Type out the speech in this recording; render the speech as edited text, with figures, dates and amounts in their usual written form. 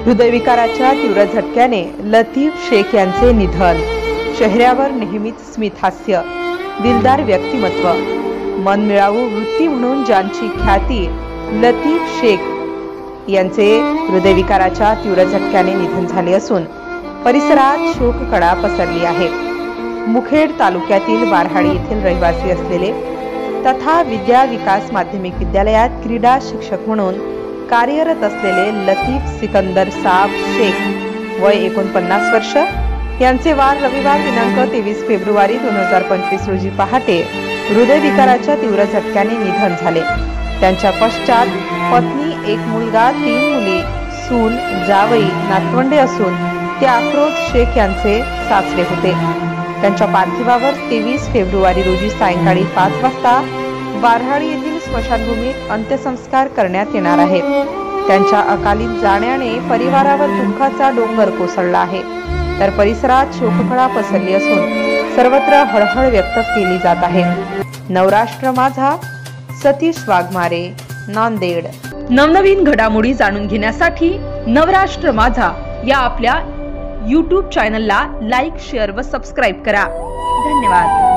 हृदयविकाराच्या तीव्र झटक्याने लतीफ शेख यांचे निधन। चेहऱ्यावर नेहमीच स्मितहास्य, दिलदार व्यक्तिमत्व, मनमिळावू वृत्ती म्हणून ज्यांची ख्याती लतीफ शेख यांचे हृदयविकाराच्या तीव्र झटक्याने निधन झाले असून परिसरात शोककळा पसरली आहे। मुखेड तालुक्यातील बारहाडी येथील रहिवासी असलेले तथा विद्या विकास माध्यमिक विद्यालयात क्रीडा शिक्षक म्हणून कार्यरत असलेले लतीफ सिकंदर साब शेख वय 49 वर्ष यांचे वार रविवार दिनांक 23 फेब्रुवारी 2025 रोजी पहाटे हृदयविकाराच्या तीव्र झटक्याने निधन झाले। त्यांच्या पश्चात पत्नी, एक मुलगा, 3 मुली, सून, जावई, नातवंडे असून ते अफरोज शेख यांचे सासरे होते। त्यांच्या पार्थिवावर 23 फेब्रुवारी रोजी सायंकाळी 5 वाजता बारहाडी येथील स्मशानभूमीत अंत्यसंस्कार करण्यात येणार आहे। त्यांच्या अकाली जाण्याने परिवारावर दुःखाचा डोंगर कोसळला आहे, तर परिसरात शोककळा पसरली असून सर्वत्र हळहळ व्यक्त केली जात आहे। नवराष्ट्र माझा, सतीश वाघमारे, नांदेड। नवनवीन घडामोडी जाणून घेण्यासाठी नवराष्ट्र माझा या आपल्या YouTube चॅनलला लाईक, शेअर व सबस्क्राईब करा। धन्यवाद।